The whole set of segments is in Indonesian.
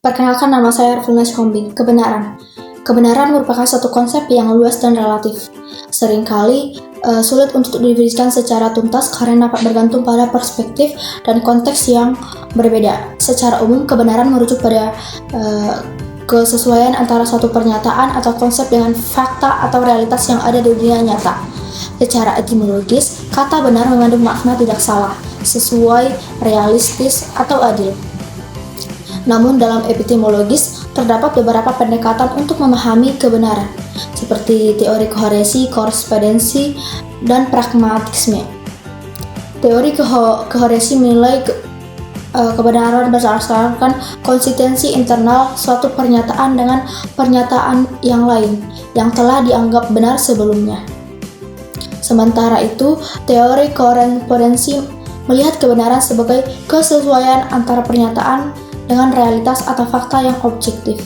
Perkenalkan, nama saya Arvina Schombing. Kebenaran. Kebenaran merupakan suatu konsep yang luas dan relatif. Seringkali sulit untuk didefinisikan secara tuntas karena dapat bergantung pada perspektif dan konteks yang berbeda. Secara umum, kebenaran merujuk pada kesesuaian antara suatu pernyataan atau konsep dengan fakta atau realitas yang ada di dunia nyata. Secara etimologis, kata benar mengandung makna tidak salah, sesuai, realistis, atau adil. Namun dalam epistemologis, terdapat beberapa pendekatan untuk memahami kebenaran, seperti teori koheresi, korespondensi, dan pragmatisme. Teori koheresi menilai kebenaran berdasarkan konsistensi internal suatu pernyataan dengan pernyataan yang lain yang telah dianggap benar sebelumnya. Sementara itu, teori korespondensi melihat kebenaran sebagai kesesuaian antara pernyataan dengan realitas atau fakta yang objektif.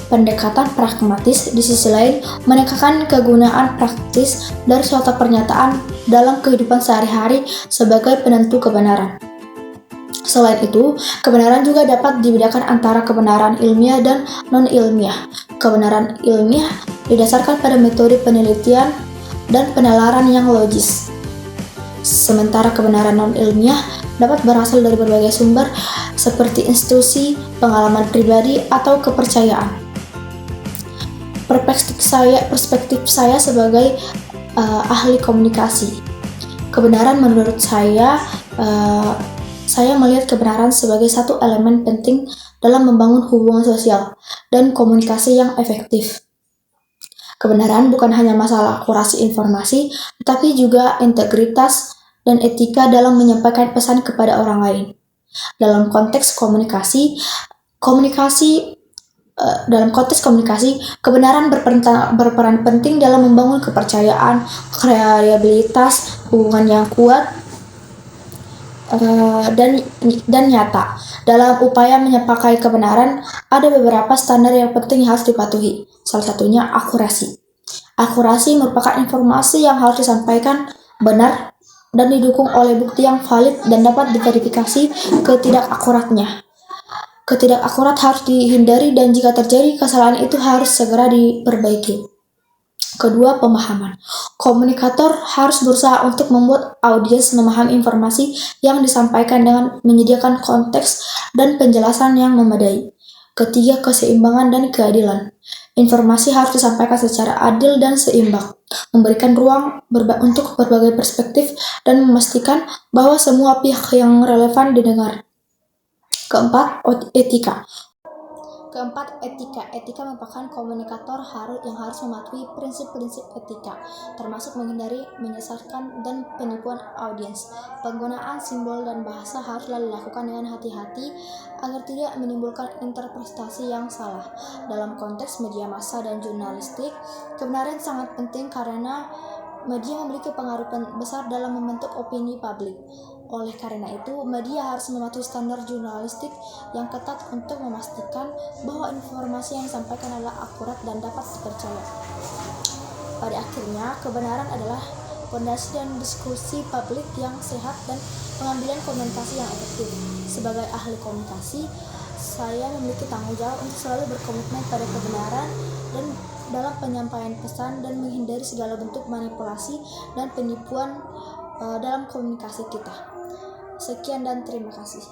Pendekatan pragmatis di sisi lain menekankan kegunaan praktis dari suatu pernyataan dalam kehidupan sehari-hari sebagai penentu kebenaran. Selain itu, kebenaran juga dapat dibedakan antara kebenaran ilmiah dan non-ilmiah. Kebenaran ilmiah didasarkan pada metode penelitian dan penalaran yang logis. Sementara kebenaran non-ilmiah dapat berasal dari berbagai sumber seperti institusi, pengalaman pribadi, atau kepercayaan. Perspektif saya sebagai ahli komunikasi. Kebenaran menurut saya melihat kebenaran sebagai satu elemen penting dalam membangun hubungan sosial dan komunikasi yang efektif. Kebenaran bukan hanya masalah akurasi informasi, tetapi juga integritas dan etika dalam menyampaikan pesan kepada orang lain. Dalam konteks komunikasi, kebenaran berperan penting dalam membangun kepercayaan, kredibilitas, hubungan yang kuat, dan nyata. Dalam upaya menyampaikan kebenaran, ada beberapa standar yang penting yang harus dipatuhi. Salah satunya akurasi. Akurasi merupakan informasi yang harus disampaikan benar dan didukung oleh bukti yang valid dan dapat diverifikasi ketidakakuratnya. Ketidakakurat harus dihindari dan jika terjadi kesalahan itu harus segera diperbaiki. Kedua, pemahaman. Komunikator harus berusaha untuk membuat audiens memahami informasi yang disampaikan dengan menyediakan konteks dan penjelasan yang memadai. Ketiga, keseimbangan dan keadilan. Informasi harus disampaikan secara adil dan seimbang, memberikan ruang untuk berbagai perspektif dan memastikan bahwa semua pihak yang relevan didengar. Keempat, etika. Etika merupakan komunikator yang harus mematuhi prinsip-prinsip etika, termasuk menghindari menyesatkan dan penipuan audiens. Penggunaan simbol dan bahasa haruslah dilakukan dengan hati-hati agar tidak menimbulkan interpretasi yang salah. Dalam konteks media massa dan jurnalistik, kebenaran sangat penting karena media memiliki pengaruh besar dalam membentuk opini publik. Oleh karena itu, media harus mematuhi standar jurnalistik yang ketat untuk memastikan bahwa informasi yang disampaikan adalah akurat dan dapat dipercaya. Pada akhirnya, kebenaran adalah fondasi dan diskusi publik yang sehat dan pengambilan komunikasi yang efektif. Sebagai ahli komunikasi, saya memiliki tanggung jawab untuk selalu berkomitmen pada kebenaran dan dalam penyampaian pesan dan menghindari segala bentuk manipulasi dan penipuan dalam komunikasi kita. Sekian dan terima kasih.